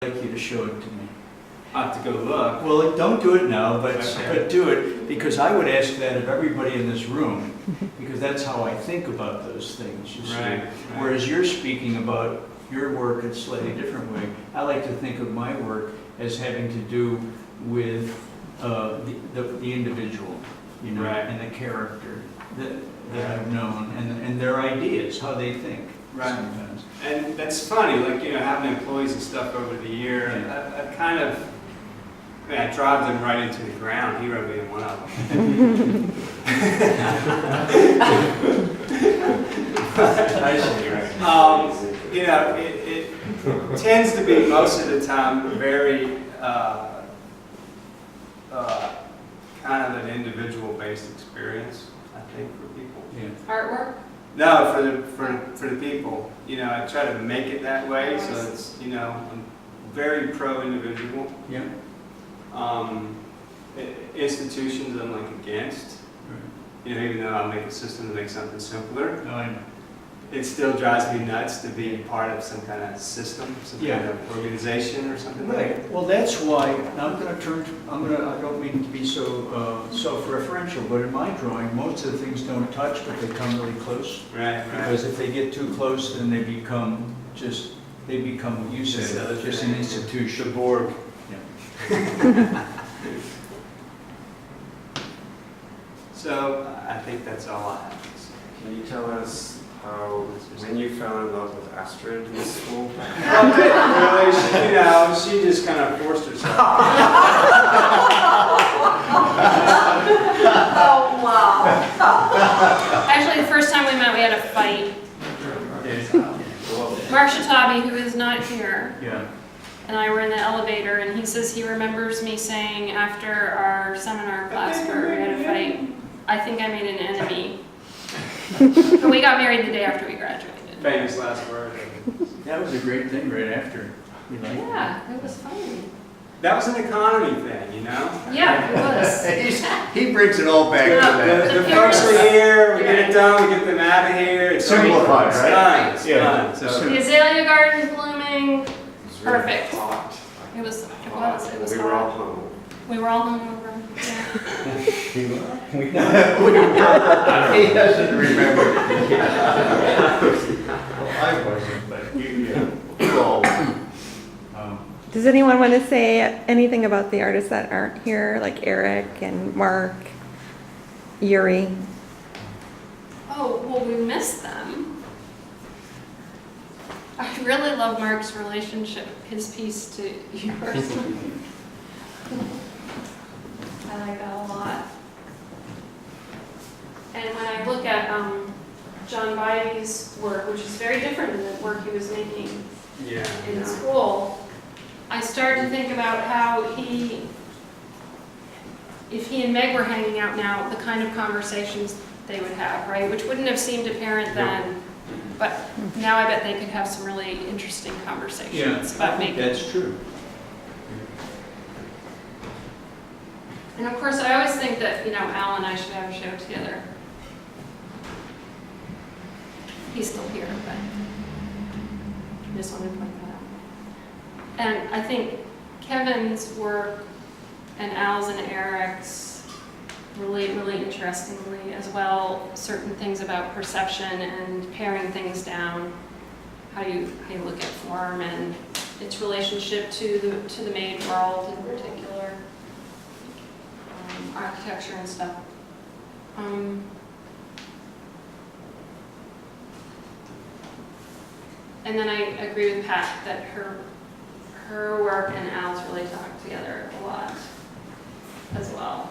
I'd like you to show it to me. I have to go look. Well, don't do it now, but Okay. do it, because I would ask that of everybody in this room, because that's how I think about those things, you see. Right. Whereas you're speaking about your work in a slightly different way. I like to think of my work as having to do with the individual, you know, Right. and the character that I've known, and their ideas, how they think. Right. Sometimes. And that's funny, like, you know, having employees and stuff over the year, I kind of, I drive them right into the ground, hero being one of them. I see, right. You know, it tends to be most of the time very kind of an individual-based experience, I think, for people. Yeah. Artwork? No, for the people. You know, I try to make it that way, so it's, you know, I'm very pro-individual. Yeah. Institutions I'm like against. You know, even though I'll make a system to make something simpler, No, I know. it still drives me nuts to be part of some kind of system, some kind of organization or something like that. Right. Well, that's why I'm going to turn. I don't mean to be so self-referential, but in my drawing, most of the things don't touch, but they come really close. Right, Because if they get too close, then they become what you said, just an institution. The Borg. Yeah. So I think that's all I have to say. Can you tell us when you fell in love with Astrid in school? Well, really, you know, she just kind of forced herself. Oh, wow. Actually, the first time we met, we had a fight. Mark Shatabi, who is not here, Yeah. and I were in the elevator, and he says he remembers me saying after our seminar class where we had a fight, I think I made an enemy. But we got married the day after we graduated. Famous last word. That was a great thing right after. We liked it. Yeah, it was fun. That was an economy thing, you know? Yeah, it was. He brings it all back to that. The folks are here, we get it done, we get them out of here. It's Simplified, It's right? done, it's Yeah. done. So, The azalea garden blooming. It was really Perfect. hot. It was We were all hot. home. We were all hungover. Yeah. He doesn't remember. Well, I wasn't, but you all. Does anyone want to say anything about the artists that aren't here, like Eric and Mark, Yuri? Oh, well, we missed them. I really love Mark's relationship, his piece to yours. I like that a lot. And when I look at John Bivey's work, which is very different than the work he was making yeah. in school, I started to think about how if he and Meg were hanging out now, the kind of conversations they would have, right? Which wouldn't have seemed apparent then, but now I bet they could have some really interesting conversations Yeah, about I think making. that's true. And of course, I always think that, you know, Al and I should have a show together. He's still here, but I just wanted to point that out. And I think Kevin's work and Al's and Eric's relate really interestingly as well, certain things about perception and paring things down, how you look at form and its relationship to the made world in particular, architecture and stuff. And then I agree with Pat that her work and Al's really talk together a lot as well.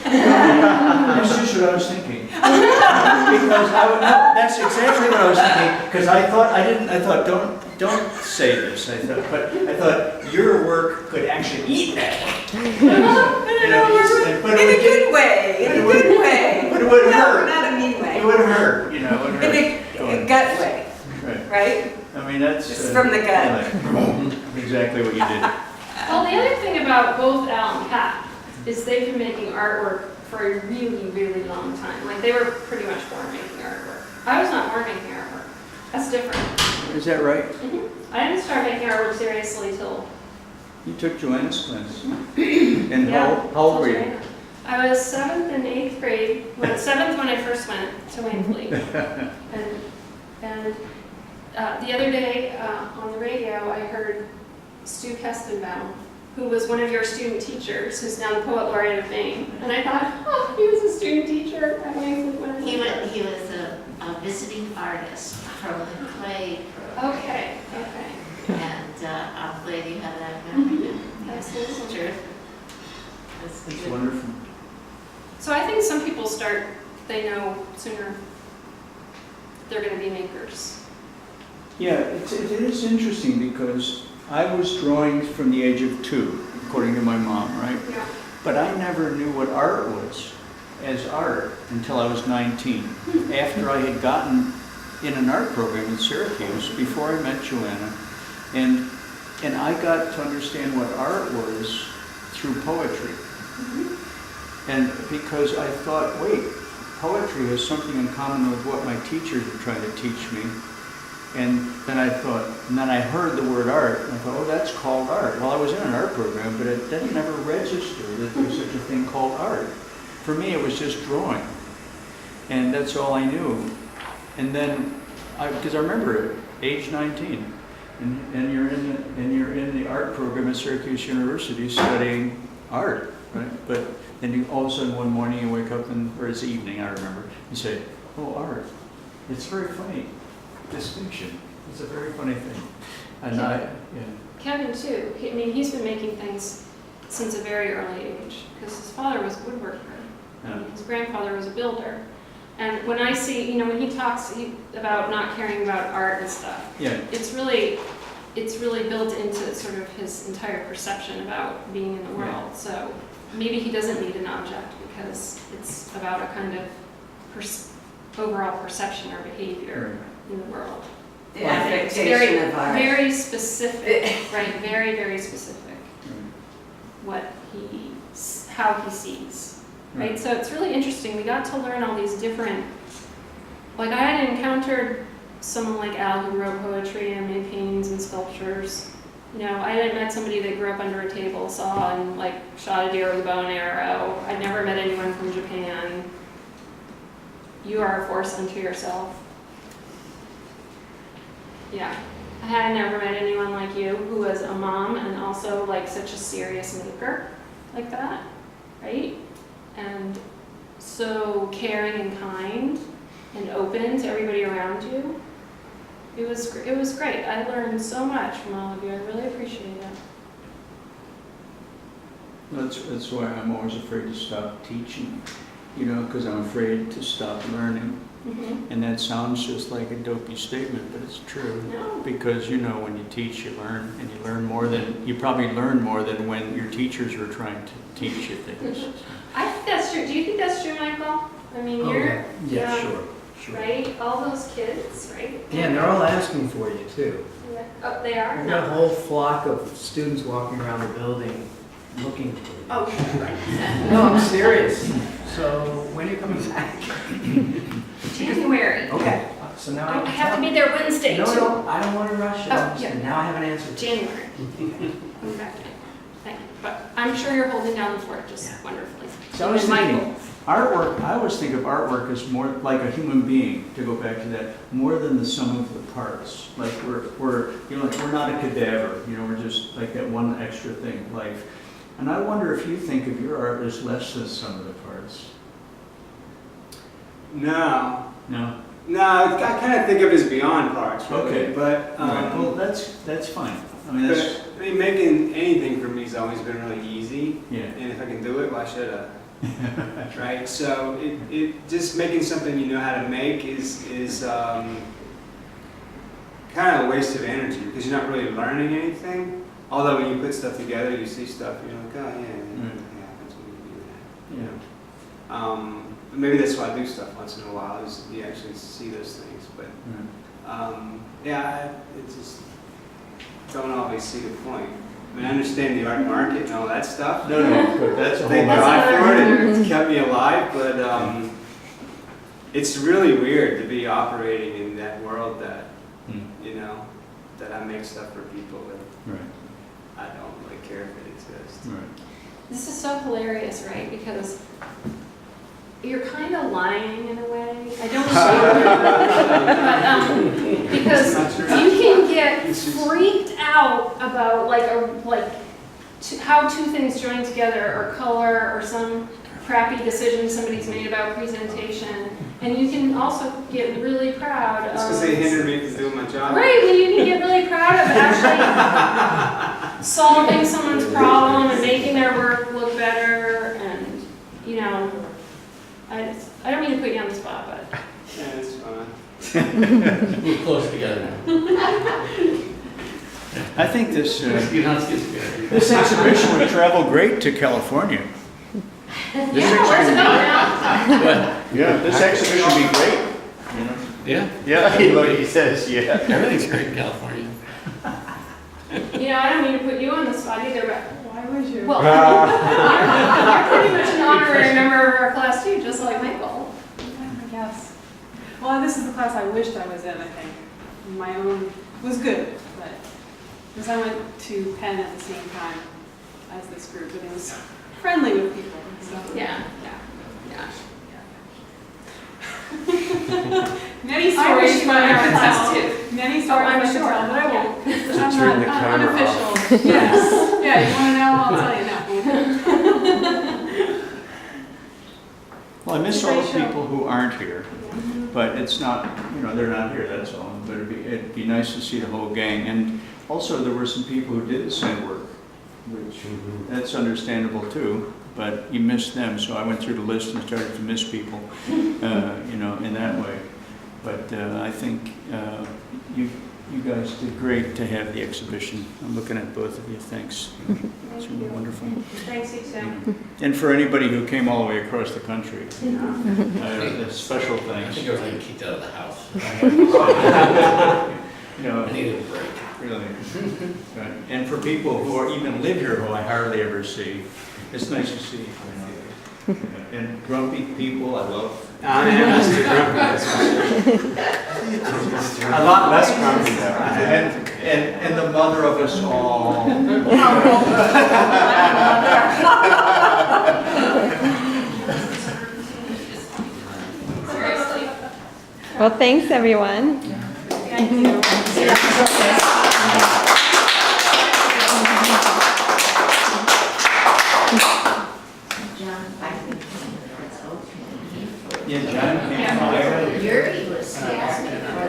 That's just what I was thinking. Because that's exactly what I was thinking. Because I thought, don't say this. I thought your work could actually eat that. In a good way, in a good way. But it wouldn't No, hurt. not a mean way. It would hurt, you know. It would hurt. In a gut way, Right. right? I mean, that's It's from the gut. Exactly what you did. Well, the other thing about both Al and Pat is they've been making artwork for a really, really long time. Like, they were pretty much born making artwork. I was not born making artwork. That's different. Is that right? I didn't start making artwork seriously till... You took Joanna's class. And Yeah, how old were you? Joanna. I was 7th and 8th grade. Well, 7th when I first went to Wainfleet. and the other day on the radio, I heard Stu Kestenbaum, who was one of your student teachers, who's now the Poet Laureate of Maine. And I thought, oh, he was a student teacher at Wainfleet when I was there. He was a visiting artist from the clay program. Okay. And I'm glad you had that memory. Absolutely. Sure. That's wonderful. So I think some people start, they know sooner they're going to be makers. Yeah, it is interesting because I was drawing from the age of 2, according to my mom, right? Yeah. But I never knew what art was as art until I was 19. After I had gotten in an art program in Syracuse, before I met Joanna, and I got to understand what art was through poetry. And because I thought, wait, poetry has something in common with what my teachers were trying to teach me. And then I thought, and then I heard the word art, and I thought, oh, that's called art. Well, I was in an art program, but it didn't never register that there was such a thing called art. For me, it was just drawing. And that's all I knew. And then, because I remember it, age 19, and you're in the art program at Syracuse University studying art, right? But then you, all of a sudden one morning you wake up, or it's evening, I remember, you say, oh, art. It's very funny. Distinction. It's a very funny thing. And Kevin too. He's been making things since a very early age because his father was a woodworker. Yeah. His grandfather was a builder. And when I see, when he talks about not caring about art and stuff, yeah. it's really built into sort of his entire perception about being in the world. Yeah. So maybe he doesn't need an object because it's about a kind of overall perception or behavior in the world. The It's affectation of art. very specific, right? Very, very specific. How he sees, right? So it's really interesting. We got to learn all these different. Like I had encountered someone like Al who wrote poetry and made paintings and sculptures. I hadn't met somebody that grew up under a table saw and like shot a deer with a bow and arrow. I'd never met anyone from Japan. You are a force unto yourself. Yeah. I had never met anyone like you who was a mom and also like such a serious maker like that, right? And so caring and kind and open to everybody around you. It was great. I learned so much from all of you. I really appreciate it. That's why I'm always afraid to stop teaching, because I'm afraid to stop learning. Mm-hmm. And that sounds just like a dopey statement, but it's true. No. Because when you teach, you learn, and you probably learn more than when your teachers were trying to teach you things. I think that's true. Do you think that's true, Michael? You're Yeah, sure. right. All those kids, right? Yeah, and they're all asking for you too. Yeah. Oh, they are. We've got a whole flock of students walking around the building looking for you. Oh, right. No, I'm serious. So when are you coming back? January. Okay. So now I have to be there Wednesday. No, too. no, I don't want to rush it. Oh, yeah. Now I have an answer. January. Come back. Thank you. But I'm sure you're holding down the fort just wonderfully. So I was And Michael. thinking, artwork, I always think of artwork as more like a human being, to go back to that, more than the sum of the parts. Like we're not a cadaver, we're just like that one extra thing, life. And I wonder if you think of your art as less than some of the parts. No. No? No, I kind of think of it as beyond parts, really. Okay. But, Well, that's fine. making anything for me has always been really easy. Yeah. And if I can do it, why should I? Right? So it just making something you know how to make is kind of a waste of energy because you're not really learning anything. Although when you put stuff together, you see stuff, and you're like, oh yeah, that happens when you do that. Yeah. Maybe that's why I do stuff once in a while, is you actually see those things. But I just don't always see the point. I mean, I understand the art market and all that stuff. No, but that's a Thank whole God other. for it, it's kept me alive, but it's really weird to be operating in that world that, you know, that I make stuff for people that Right, I don't really care if it exists. right. This is so hilarious, right? Because you're kind of lying in a way. I don't know, but because Not true. you can get freaked out about how two things join together, or color, or some crappy decision somebody's made about presentation, and you can also get really proud It's of. because they hinder me from doing my job. Right, when you can get really proud of actually solving someone's problem and making their work look better, and, you know, I don't mean to put you on the spot, but. Yeah, it's fine. We're close together now. I think this, You're not scared. this exhibition would travel great to California. Yeah, let's go now. Yeah, this exhibition would be great, you know? Yeah, Yeah, look, he says, yeah. everything's great in California. You know, I don't mean to put you on the spot either, but, Why would you? well, you're pretty much an honorary member of our class too, just like Michael. I guess. Well, this is the class I wished I was in, I think. My own was good, but, because I went to Penn at the same time as this group, and it was friendly with people, so. Yeah. Yeah. Many I wish stories you but were in I our could class tell. too. Many Oh, stories I'm I could sure. tell, but I won't. I'm turn the not camera unofficial. Yes. Yeah, you want to know? I'll tell you no. Well, I miss all the people who aren't here, but it's not, you know, they're not here, that's all. But it'd be nice to see the whole gang. And also, there were some people who didn't send work, which, that's understandable too, but you missed them. So I went through the list and started to miss people, you know, in that way. But I think you guys did great to have the exhibition. I'm looking at both of you, thanks. It's really wonderful. Thanks, you too. And for anybody who came all the way across the country, a special I thanks. think I was getting kicked out of the house. You know, I needed a break. really. Right. And for people who are even live here, who I hardly ever see, it's nice to see. You know. And grumpy people, I love. I am Mr. Grumpy, that's fine. A lot less grumpy though. And the mother of us all. Seriously. Well, thanks, everyone. Thank you. John, I think it's okay. Yeah, John came by.